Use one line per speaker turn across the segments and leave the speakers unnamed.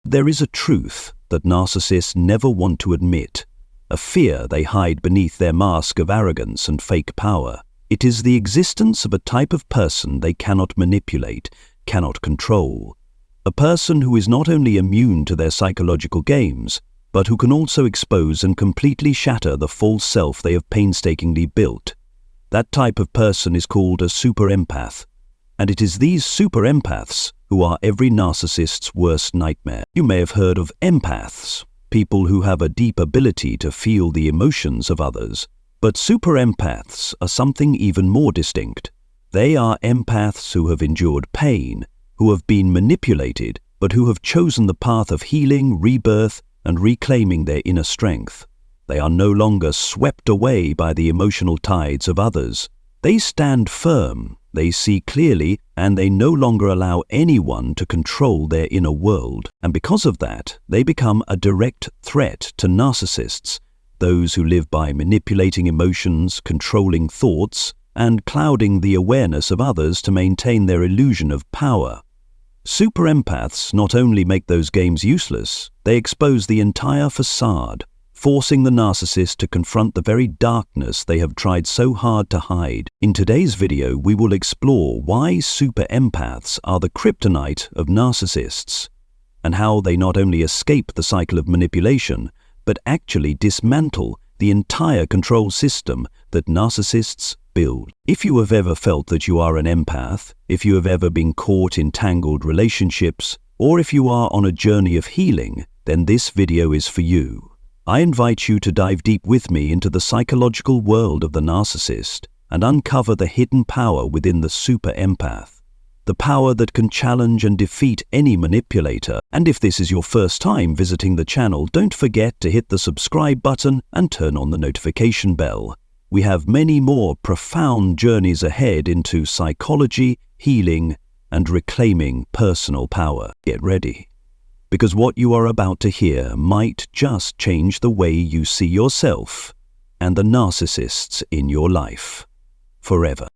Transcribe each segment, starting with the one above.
There is a truth that narcissists never want to admit, a fear they hide beneath their mask of arrogance and fake power. It is the existence of a type of person they cannot manipulate, cannot control. A person who is not only immune to their psychological games, but who can also expose and completely shatter the false self they have painstakingly built. That type of person is called a super empath, and it is these super empaths who are every narcissist's worst nightmare. You may have heard of empaths, people who have a deep ability to feel the emotions of others. But super empaths are something even more distinct. They are empaths who have endured pain, who have been manipulated, but who have chosen the path of healing, rebirth, and reclaiming their inner strength. They are no longer swept away by the emotional tides of others. They stand firm, they see clearly, and they no longer allow anyone to control their inner world. And because of that, they become a direct threat to narcissists, those who live by manipulating emotions, controlling thoughts, and clouding the awareness of others to maintain their illusion of power. Super empaths not only make those games useless, they expose the entire facade, forcing the narcissist to confront the very darkness they have tried so hard to hide. In today's video, we will explore why super empaths are the kryptonite of narcissists, and how they not only escape the cycle of manipulation, but actually dismantle the entire control system that narcissists build. If you have ever felt that you are an empath, if you have ever been caught in tangled relationships, or if you are on a journey of healing, then this video is for you. I invite you to dive deep with me into the psychological world of the narcissist and uncover the hidden power within the super empath, the power that can challenge and defeat any manipulator. And if this is your first time visiting the channel, don't forget to hit the subscribe button and turn on the notification bell. We have many more profound journeys ahead into psychology, healing, and reclaiming personal power. Get ready, because what you are about to hear might just change the way you see yourself and the narcissists in your life forever.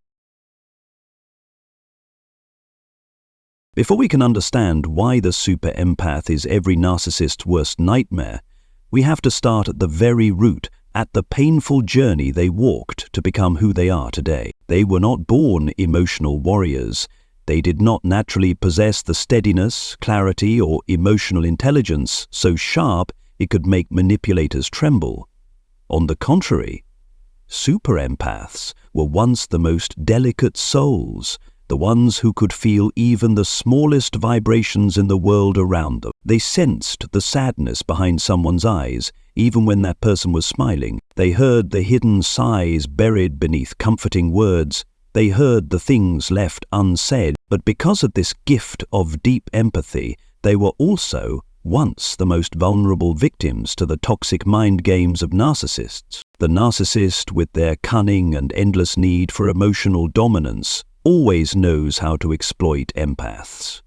Before we can understand why the super empath is every narcissist's worst nightmare, we have to start at the very root, at the painful journey they walked to become who they are today. They were not born emotional warriors. They did not naturally possess the steadiness, clarity, or emotional intelligence so sharp it could make manipulators tremble. On the contrary, super empaths were once the most delicate souls, the ones who could feel even the smallest vibrations in the world around them. They sensed the sadness behind someone's eyes, even when that person was smiling. They heard the hidden sighs buried beneath comforting words. They heard the things left unsaid. But because of this gift of deep empathy, they were also once the most vulnerable victims to the toxic mind games of narcissists. The narcissist, with their cunning and endless need for emotional dominance, always knows how to exploit empaths.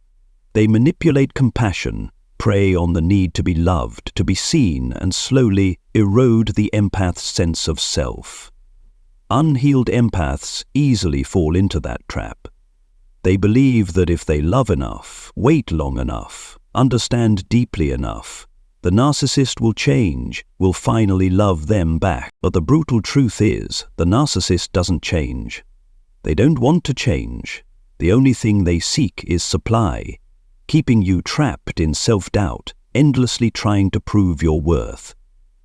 They manipulate compassion, prey on the need to be loved, to be seen, and slowly erode the empath's sense of self. Unhealed empaths easily fall into that trap. They believe that if they love enough, wait long enough, understand deeply enough, the narcissist will change, will finally love them back. But the brutal truth is, the narcissist doesn't change. They don't want to change. The only thing they seek is supply, keeping you trapped in self-doubt, endlessly trying to prove your worth.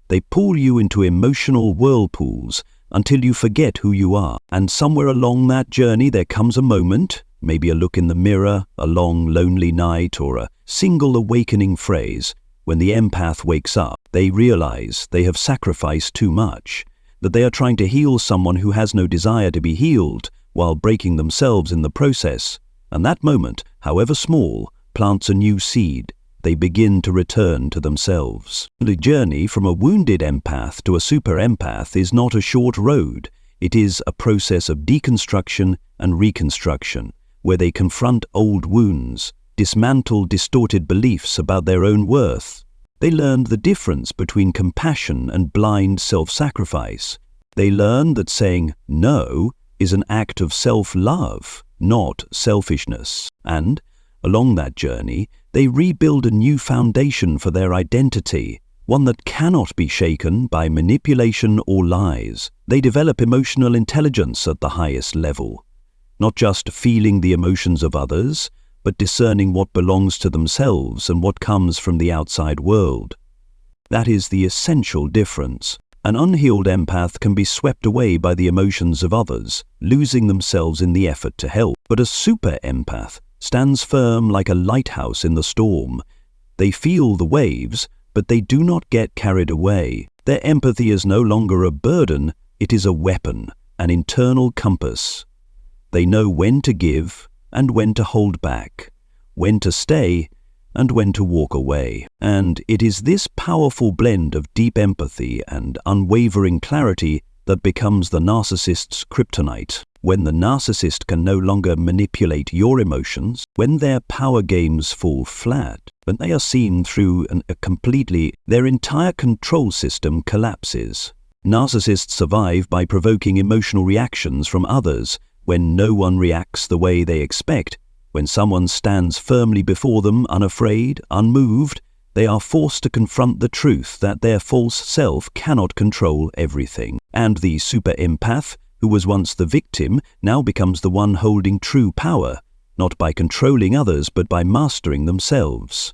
They pull you into emotional whirlpools until you forget who you are. And somewhere along that journey there comes a moment, maybe a look in the mirror, a long lonely night, or a single awakening phrase, when the empath wakes up. They realize they have sacrificed too much, that they are trying to heal someone who has no desire to be healed, while breaking themselves in the process. And that moment, however small, plants a new seed. They begin to return to themselves. The journey from a wounded empath to a super empath is not a short road. It is a process of deconstruction and reconstruction, where they confront old wounds, dismantle distorted beliefs about their own worth. They learn the difference between compassion and blind self-sacrifice. They learn that saying no is an act of self-love, not selfishness. And Along that journey, they rebuild a new foundation for their identity, one that cannot be shaken by manipulation or lies. They develop emotional intelligence at the highest level, not just feeling the emotions of others, but discerning what belongs to themselves and what comes from the outside world. That is the essential difference. An unhealed empath can be swept away by the emotions of others, losing themselves in the effort to help. But a super empath stands firm like a lighthouse in the storm. They feel the waves, but they do not get carried away. Their empathy is no longer a burden, it is a weapon, an internal compass. They know when to give and when to hold back, when to stay and when to walk away. And it is this powerful blend of deep empathy and unwavering clarity that becomes the narcissist's kryptonite. When the narcissist can no longer manipulate your emotions, when their power games fall flat, when they are seen through their entire control system collapses. Narcissists survive by provoking emotional reactions from others. When no one reacts the way they expect, when someone stands firmly before them, unafraid, unmoved, they are forced to confront the truth that their false self cannot control everything. And the super empath, who was once the victim, now becomes the one holding true power, not by controlling others but by mastering themselves.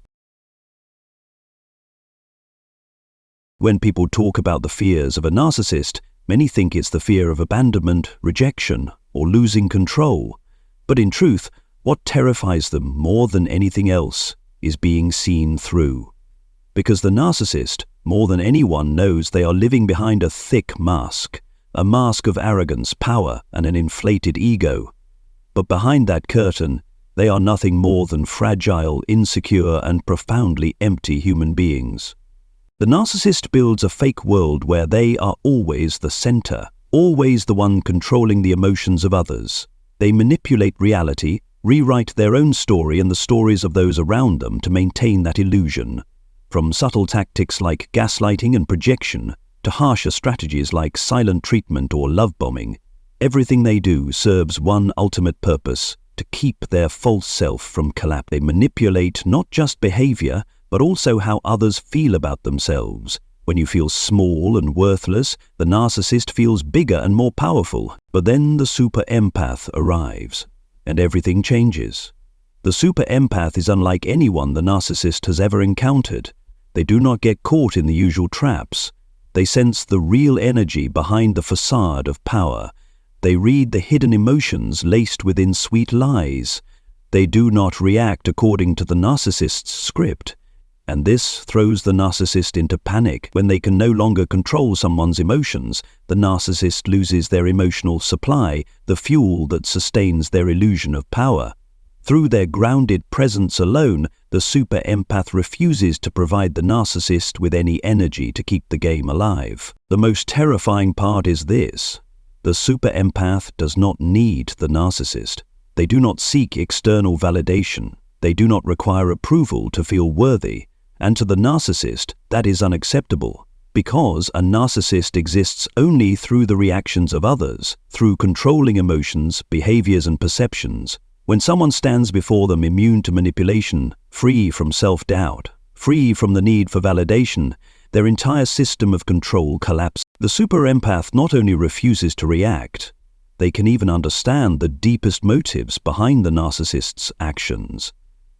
When people talk about the fears of a narcissist, many think it's the fear of abandonment, rejection, or losing control. But in truth, what terrifies them more than anything else is being seen through. Because the narcissist, more than anyone, knows they are living behind a thick mask, a mask of arrogance, power, and an inflated ego. But behind that curtain, they are nothing more than fragile, insecure, and profoundly empty human beings. The narcissist builds a fake world where they are always the center, always the one controlling the emotions of others. They manipulate reality, rewrite their own story and the stories of those around them to maintain that illusion. From subtle tactics like gaslighting and projection to harsher strategies like silent treatment or love bombing, everything they do serves one ultimate purpose: to keep their false self from collapse. They manipulate not just behavior, but also how others feel about themselves. When you feel small and worthless, the narcissist feels bigger and more powerful. But then the super empath arrives, and everything changes. The super empath is unlike anyone the narcissist has ever encountered. They do not get caught in the usual traps. They sense the real energy behind the facade of power. They read the hidden emotions laced within sweet lies. They do not react according to the narcissist's script. And this throws the narcissist into panic. When they can no longer control someone's emotions, the narcissist loses their emotional supply, the fuel that sustains their illusion of power. Through their grounded presence alone, the super empath refuses to provide the narcissist with any energy to keep the game alive. The most terrifying part is this: the super empath does not need the narcissist. They do not seek external validation. They do not require approval to feel worthy. And to the narcissist, that is unacceptable, because a narcissist exists only through the reactions of others, through controlling emotions, behaviors, and perceptions. When someone stands before them immune to manipulation, free from self-doubt, free from the need for validation, their entire system of control collapses. The super empath not only refuses to react, they can even understand the deepest motives behind the narcissist's actions.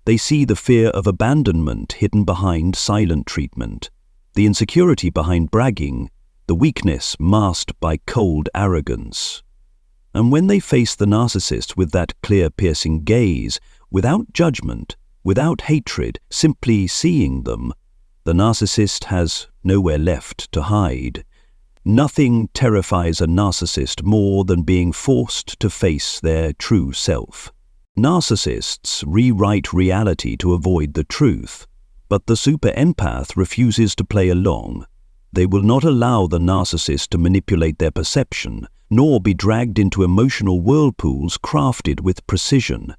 They see the fear of abandonment hidden behind silent treatment, the insecurity behind bragging, the weakness masked by cold arrogance. And when they face the narcissist with that clear, piercing gaze, without judgment, without hatred, simply seeing them, the narcissist has nowhere left to hide. Nothing terrifies a narcissist more than being forced to face their true self. Narcissists rewrite reality to avoid the truth, but the super empath refuses to play along. They will not allow the narcissist to manipulate their perception, nor be dragged into emotional whirlpools crafted with precision.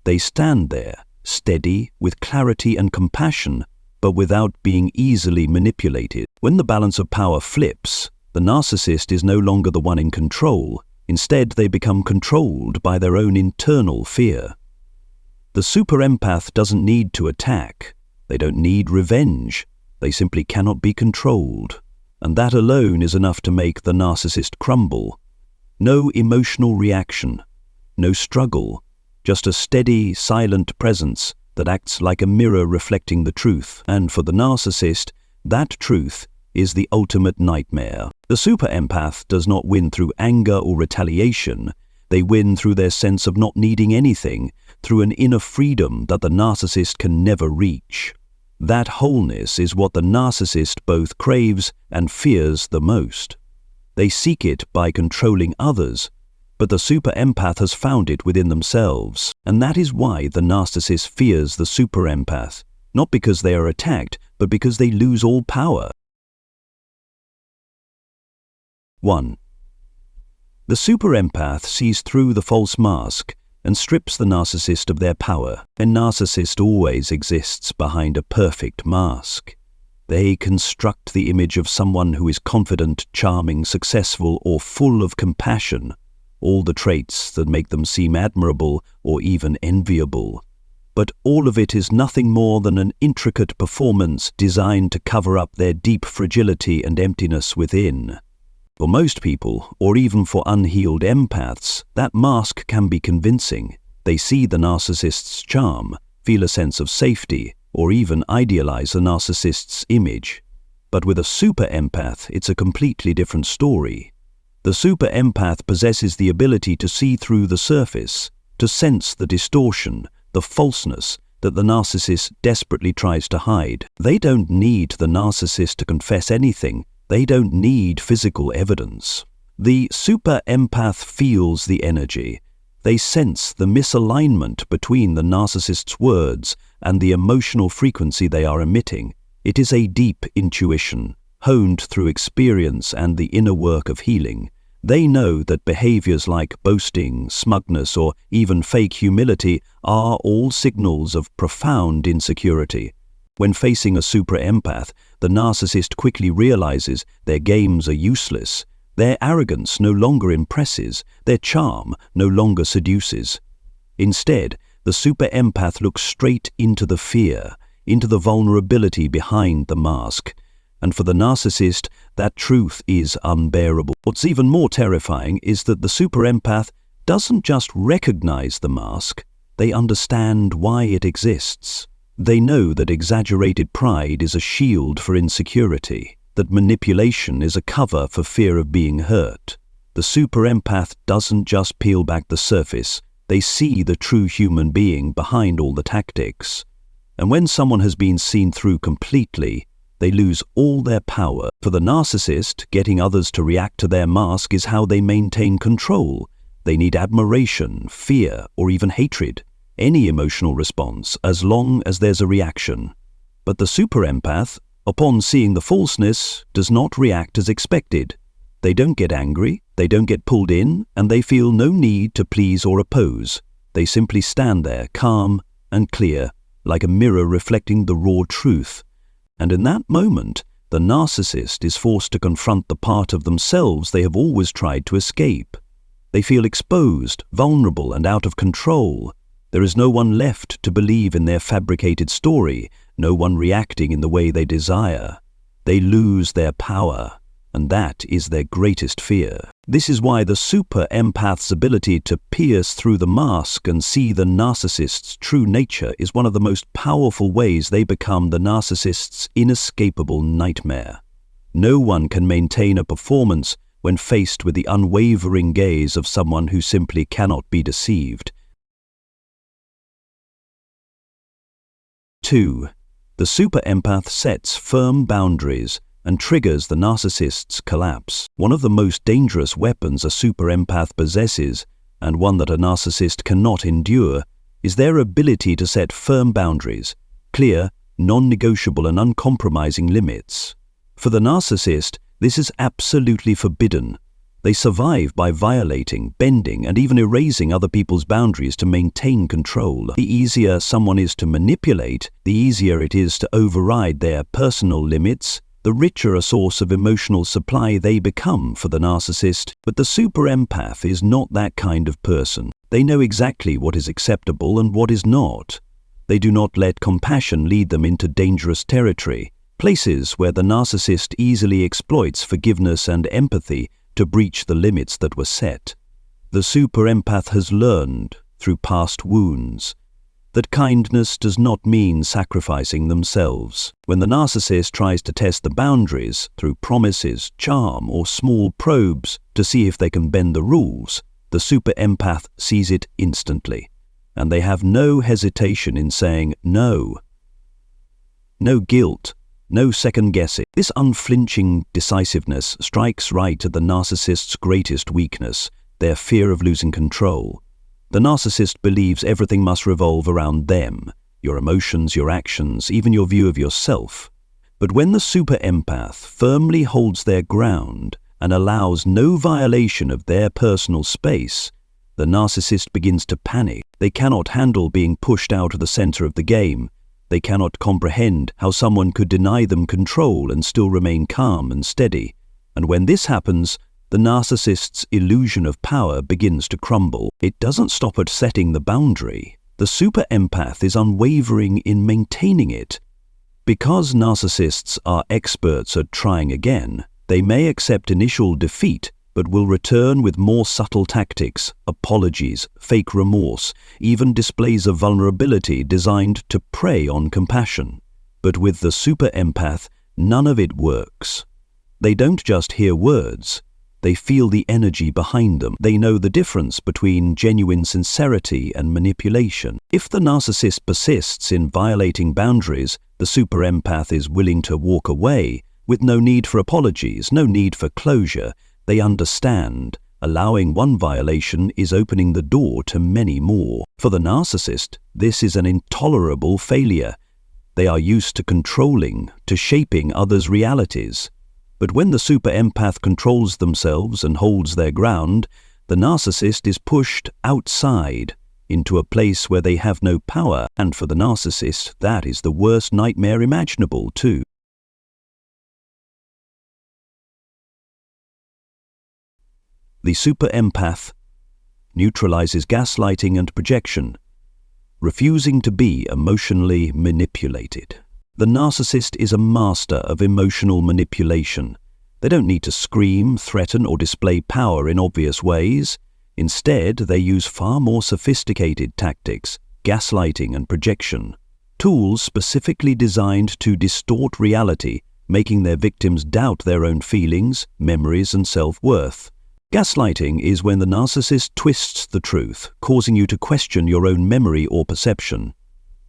They stand there, steady, with clarity and compassion, but without being easily manipulated. When the balance of power flips, the narcissist is no longer the one in control. Instead, they become controlled by their own internal fear. The super empath doesn't need to attack. They don't need revenge. They simply cannot be controlled. And that alone is enough to make the narcissist crumble. No emotional reaction, no struggle, just a steady, silent presence that acts like a mirror reflecting the truth. And for the narcissist, that truth is the ultimate nightmare. The super empath does not win through anger or retaliation. They win through their sense of not needing anything, through an inner freedom that the narcissist can never reach. That wholeness is what the narcissist both craves and fears the most. They seek it by controlling others, but the super empath has found it within themselves. And that is why the narcissist fears the super empath, not because they are attacked, but because they lose all power. 1. The super empath sees through the false mask and strips the narcissist of their power. A narcissist always exists behind a perfect mask. They construct the image of someone who is confident, charming, successful, or full of compassion, all the traits that make them seem admirable or even enviable. But all of it is nothing more than an intricate performance designed to cover up their deep fragility and emptiness within. For most people, or even for unhealed empaths, that mask can be convincing. They see the narcissist's charm, feel a sense of safety, or even idealize the narcissist's image. But with a super empath, it's a completely different story. The super empath possesses the ability to see through the surface, to sense the distortion, the falseness that the narcissist desperately tries to hide. They don't need the narcissist to confess anything. They don't need physical evidence. The super empath feels the energy. They sense the misalignment between the narcissist's words and the emotional frequency they are emitting. It is a deep intuition, honed through experience and the inner work of healing. They know that behaviors like boasting, smugness, or even fake humility are all signals of profound insecurity. When facing a super empath, the narcissist quickly realizes their games are useless. Their arrogance no longer impresses. Their charm no longer seduces. Instead, the super empath looks straight into the fear, into the vulnerability behind the mask. And for the narcissist, that truth is unbearable. What's even more terrifying is that the super empath doesn't just recognize the mask, they understand why it exists. They know that exaggerated pride is a shield for insecurity, that manipulation is a cover for fear of being hurt. The super empath doesn't just peel back the surface, they see the true human being behind all the tactics. And when someone has been seen through completely, they lose all their power. For the narcissist, getting others to react to their mask is how they maintain control. They need admiration, fear, or even hatred. Any emotional response, as long as there's a reaction. But the super empath, upon seeing the falseness, does not react as expected. They don't get angry, they don't get pulled in, and they feel no need to please or oppose. They simply stand there, calm and clear, like a mirror reflecting the raw truth. And in that moment, the narcissist is forced to confront the part of themselves they have always tried to escape. They feel exposed, vulnerable, and out of control. There is no one left to believe in their fabricated story, no one reacting in the way they desire. They lose their power, and that is their greatest fear. This is why the super empath's ability to pierce through the mask and see the narcissist's true nature is one of the most powerful ways they become the narcissist's inescapable nightmare. No one can maintain a performance when faced with the unwavering gaze of someone who simply cannot be deceived. 2. The super empath sets firm boundaries and triggers the narcissist's collapse. One of the most dangerous weapons a super empath possesses, and one that a narcissist cannot endure, is their ability to set firm boundaries, clear, non-negotiable and uncompromising limits. For the narcissist, this is absolutely forbidden. They survive by violating, bending, and even erasing other people's boundaries to maintain control. The easier someone is to manipulate, the easier it is to override their personal limits, the richer a source of emotional supply they become for the narcissist. But the super empath is not that kind of person. They know exactly what is acceptable and what is not. They do not let compassion lead them into dangerous territory, places where the narcissist easily exploits forgiveness and empathy to breach the limits that were set. The super empath has learned, through past wounds, that kindness does not mean sacrificing themselves. When the narcissist tries to test the boundaries through promises, charm, or small probes to see if they can bend the rules, the super empath sees it instantly, and they have no hesitation in saying no. No guilt, no second guessing. This unflinching decisiveness strikes right at the narcissist's greatest weakness, their fear of losing control. The narcissist believes everything must revolve around them, your emotions, your actions, even your view of yourself. But when the super empath firmly holds their ground and allows no violation of their personal space, the narcissist begins to panic. They cannot handle being pushed out of the center of the game. They cannot comprehend how someone could deny them control and still remain calm and steady. And when this happens, the narcissist's illusion of power begins to crumble. It doesn't stop at setting the boundary. The super empath is unwavering in maintaining it. Because narcissists are experts at trying again, they may accept initial defeat, but will return with more subtle tactics, apologies, fake remorse, even displays of vulnerability designed to prey on compassion. But with the super empath, none of it works. They don't just hear words. They feel the energy behind them. They know the difference between genuine sincerity and manipulation. If the narcissist persists in violating boundaries, the super empath is willing to walk away, with no need for apologies, no need for closure. They understand. Allowing one violation is opening the door to many more. For the narcissist, this is an intolerable failure. They are used to controlling, to shaping others' realities. But when the super empath controls themselves and holds their ground, the narcissist is pushed outside, into a place where they have no power, and for the narcissist, that is the worst nightmare imaginable too. The super empath neutralizes gaslighting and projection, refusing to be emotionally manipulated. The narcissist is a master of emotional manipulation. They don't need to scream, threaten, or display power in obvious ways. Instead, they use far more sophisticated tactics, gaslighting and projection, tools specifically designed to distort reality, making their victims doubt their own feelings, memories, and self-worth. Gaslighting is when the narcissist twists the truth, causing you to question your own memory or perception.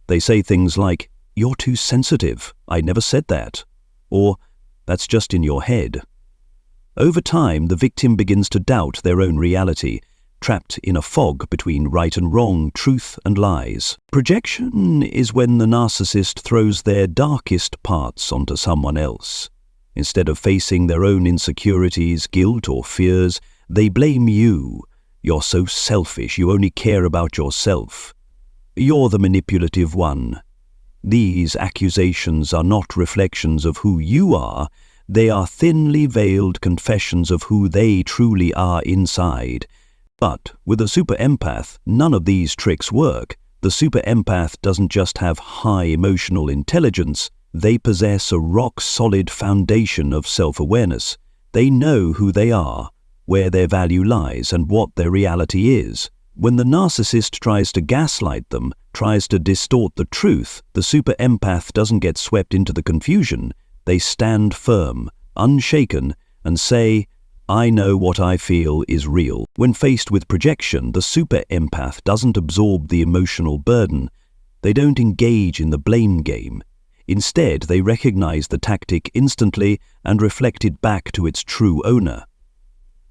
They say things like, "You're too sensitive, I never said that," or "That's just in your head." Over time, the victim begins to doubt their own reality, trapped in a fog between right and wrong, truth and lies. Projection is when the narcissist throws their darkest parts onto someone else. Instead of facing their own insecurities, guilt, or fears, they blame you. "You're so selfish, you only care about yourself. You're the manipulative one." These accusations are not reflections of who you are, they are thinly veiled confessions of who they truly are inside. But with a super empath, none of these tricks work. The super empath doesn't just have high emotional intelligence, they possess a rock-solid foundation of self-awareness. They know who they are, where their value lies, and what their reality is. When the narcissist tries to gaslight them, tries to distort the truth, the super empath doesn't get swept into the confusion. They stand firm, unshaken, and say, "I know what I feel is real." When faced with projection, the super empath doesn't absorb the emotional burden. They don't engage in the blame game. Instead, they recognize the tactic instantly and reflect it back to its true owner.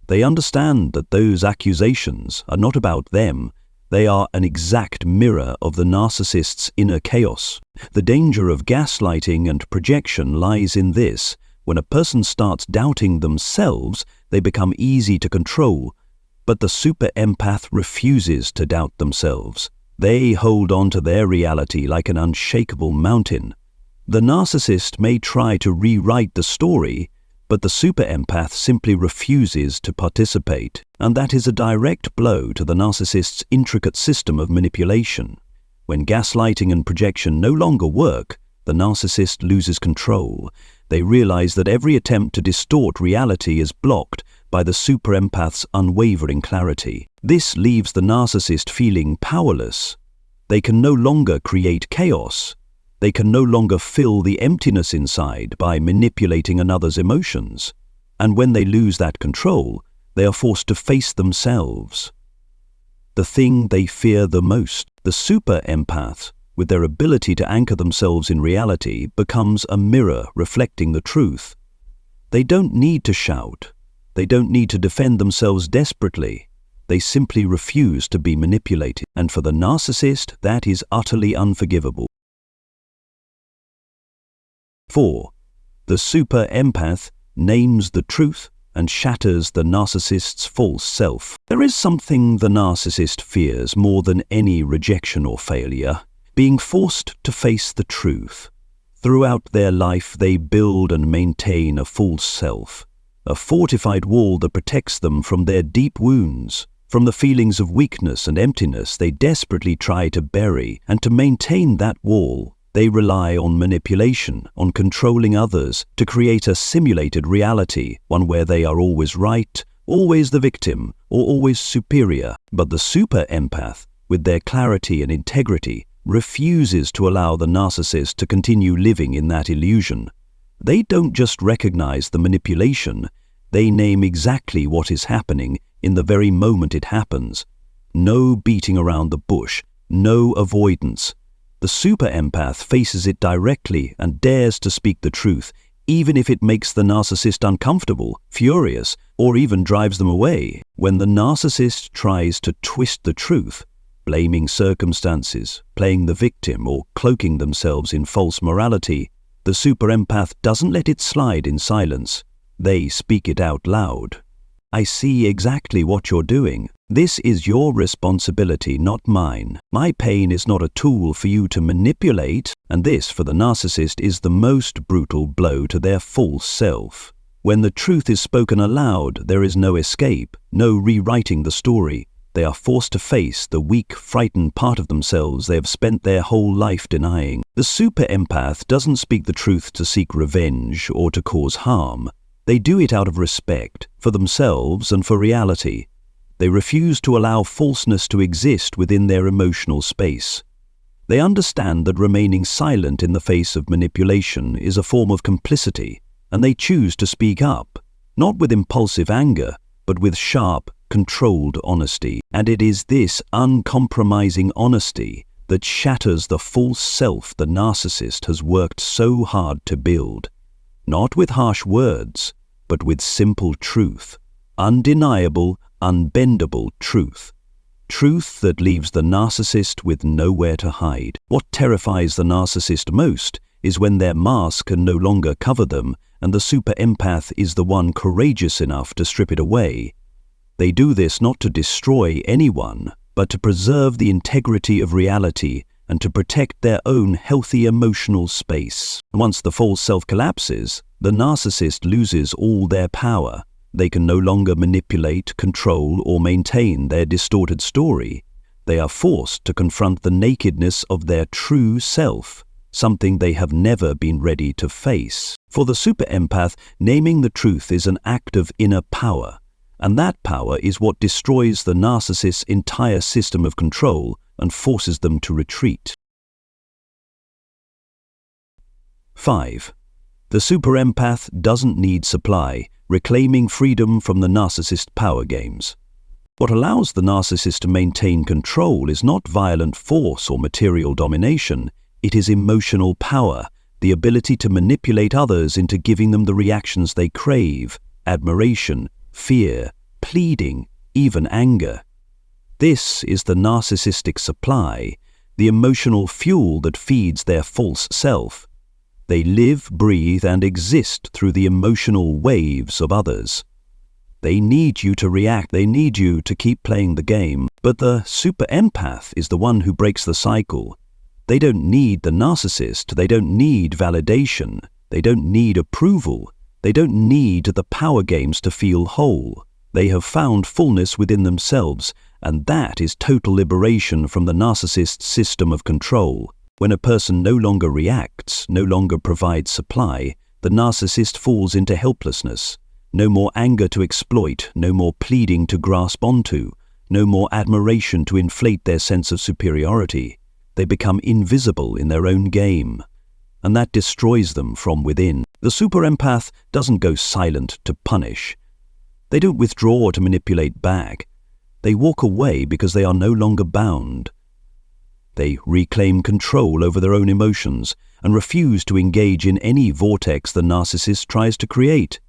They understand that those accusations are not about them. They are an exact mirror of the narcissist's inner chaos. The danger of gaslighting and projection lies in this. When a person starts doubting themselves, they become easy to control. But the super empath refuses to doubt themselves. They hold on to their reality like an unshakable mountain. The narcissist may try to rewrite the story, But the super empath simply refuses to participate, and that is a direct blow to the narcissist's intricate system of manipulation. When gaslighting and projection no longer work, the narcissist loses control. They realize that every attempt to distort reality is blocked by the super empath's unwavering clarity. This leaves the narcissist feeling powerless. They can no longer create chaos. They can no longer fill the emptiness inside by manipulating another's emotions. And when they lose that control, they are forced to face themselves. The thing they fear the most, the super empath, with their ability to anchor themselves in reality, becomes a mirror reflecting the truth. They don't need to shout. They don't need to defend themselves desperately. They simply refuse to be manipulated. And for the narcissist, that is utterly unforgivable. 4. The super empath names the truth and shatters the narcissist's false self. There is something the narcissist fears more than any rejection or failure: being forced to face the truth. Throughout their life, they build and maintain a false self, a fortified wall that protects them from their deep wounds, from the feelings of weakness and emptiness they desperately try to bury. And to maintain that wall, they rely on manipulation, on controlling others, to create a simulated reality, one where they are always right, always the victim, or always superior. But the super empath, with their clarity and integrity, refuses to allow the narcissist to continue living in that illusion. They don't just recognize the manipulation, they name exactly what is happening in the very moment it happens. No beating around the bush, no avoidance. The super empath faces it directly and dares to speak the truth, even if it makes the narcissist uncomfortable, furious, or even drives them away. When the narcissist tries to twist the truth, blaming circumstances, playing the victim, or cloaking themselves in false morality, the super empath doesn't let it slide in silence. They speak it out loud. I see exactly what you're doing. This is your responsibility, not mine. My pain is not a tool for you to manipulate, and this, for the narcissist, is the most brutal blow to their false self. When the truth is spoken aloud, there is no escape, no rewriting the story. They are forced to face the weak, frightened part of themselves they have spent their whole life denying. The super empath doesn't speak the truth to seek revenge or to cause harm. They do it out of respect for themselves and for reality. They refuse to allow falseness to exist within their emotional space. They understand that remaining silent in the face of manipulation is a form of complicity, and they choose to speak up, not with impulsive anger, but with sharp, controlled honesty. And it is this uncompromising honesty that shatters the false self the narcissist has worked so hard to build. Not with harsh words, but with simple truth, undeniable, unbendable truth. Truth that leaves the narcissist with nowhere to hide. What terrifies the narcissist most is when their mask can no longer cover them and the super empath is the one courageous enough to strip it away. They do this not to destroy anyone, but to preserve the integrity of reality and to protect their own healthy emotional space. Once the false self collapses, the narcissist loses all their power. They can no longer manipulate, control, or maintain their distorted story. They are forced to confront the nakedness of their true self, something they have never been ready to face. For the super empath, naming the truth is an act of inner power, and that power is what destroys the narcissist's entire system of control and forces them to retreat. 5. The super empath doesn't need supply, reclaiming freedom from the narcissist power games. What allows the narcissist to maintain control is not violent force or material domination, it is emotional power, the ability to manipulate others into giving them the reactions they crave: admiration, fear, pleading, even anger. This is the narcissistic supply, the emotional fuel that feeds their false self. They live, breathe, and exist through the emotional waves of others. They need you to react, they need you to keep playing the game, but the super empath is the one who breaks the cycle. They don't need the narcissist, they don't need validation, they don't need approval. They don't need the power games to feel whole. They have found fullness within themselves, and that is total liberation from the narcissist's system of control. When a person no longer reacts, no longer provides supply, the narcissist falls into helplessness. No more anger to exploit, no more pleading to grasp onto, no more admiration to inflate their sense of superiority. They become invisible in their own game, and that destroys them from within. The super empath doesn't go silent to punish. They don't withdraw to manipulate back. They walk away because they are no longer bound. They reclaim control over their own emotions and refuse to engage in any vortex the narcissist tries to create.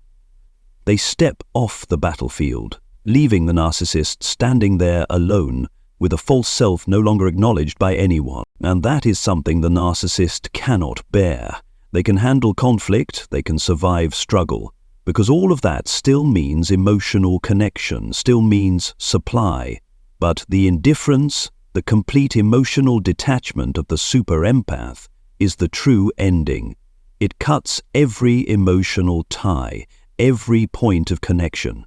They step off the battlefield, leaving the narcissist standing there alone with a false self no longer acknowledged by anyone. And that is something the narcissist cannot bear. They can handle conflict, they can survive struggle, because all of that still means emotional connection, still means supply. But the indifference, the complete emotional detachment of the super empath is the true ending. It cuts every emotional tie, every point of connection.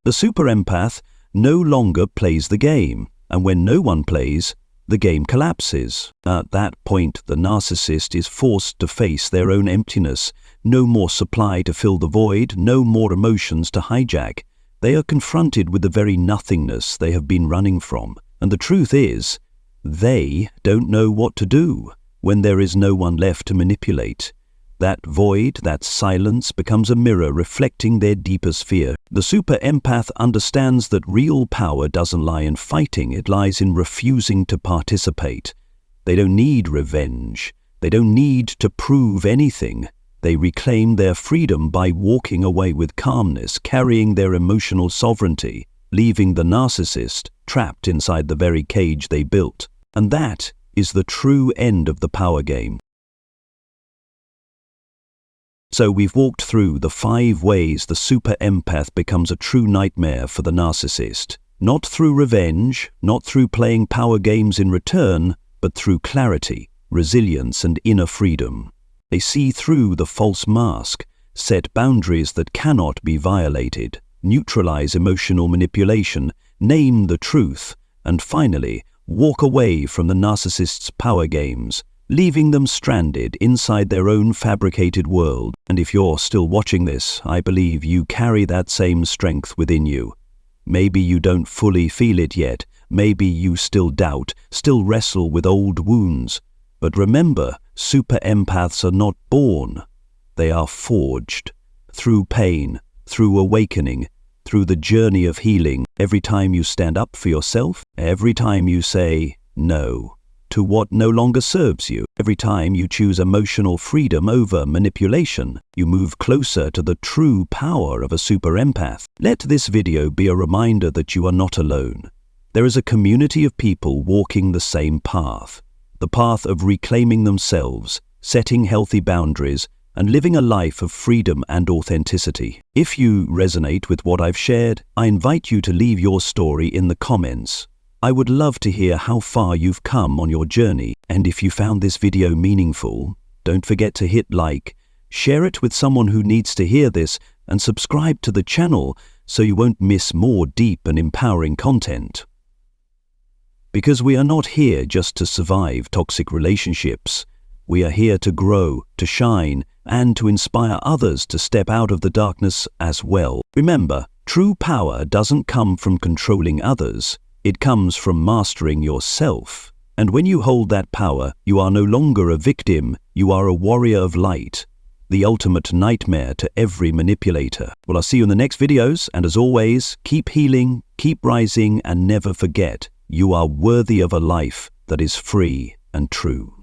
The super empath no longer plays the game, and when no one plays, the game collapses. At that point, the narcissist is forced to face their own emptiness. No more supply to fill the void, no more emotions to hijack. They are confronted with the very nothingness they have been running from. And the truth is, they don't know what to do when there is no one left to manipulate. That void, that silence, becomes a mirror reflecting their deepest fear. The super empath understands that real power doesn't lie in fighting, it lies in refusing to participate. They don't need revenge. They don't need to prove anything. They reclaim their freedom by walking away with calmness, carrying their emotional sovereignty, leaving the narcissist trapped inside the very cage they built. And that is the true end of the power game. So we've walked through the 5 ways the super empath becomes a true nightmare for the narcissist. Not through revenge, not through playing power games in return, but through clarity, resilience, and inner freedom. They see through the false mask, set boundaries that cannot be violated, neutralize emotional manipulation, name the truth, and finally, walk away from the narcissist's power games, leaving them stranded inside their own fabricated world. And if you're still watching this, I believe you carry that same strength within you. Maybe you don't fully feel it yet, maybe you still doubt, still wrestle with old wounds. But remember, super empaths are not born. They are forged. Through pain, through awakening, through the journey of healing. Every time you stand up for yourself, every time you say no to what no longer serves you, every time you choose emotional freedom over manipulation, you move closer to the true power of a super empath. Let this video be a reminder that you are not alone. There is a community of people walking the same path, the path of reclaiming themselves, setting healthy boundaries, and living a life of freedom and authenticity. If you resonate with what I've shared, I invite you to leave your story in the comments. I would love to hear how far you've come on your journey, and if you found this video meaningful, don't forget to hit like, share it with someone who needs to hear this, and subscribe to the channel so you won't miss more deep and empowering content. Because we are not here just to survive toxic relationships. We are here to grow, to shine, and to inspire others to step out of the darkness as well. Remember, true power doesn't come from controlling others. It comes from mastering yourself. And when you hold that power, you are no longer a victim, you are a warrior of light. The ultimate nightmare to every manipulator. Well, I'll see you in the next videos, and as always, keep healing, keep rising, and never forget, you are worthy of a life that is free and true.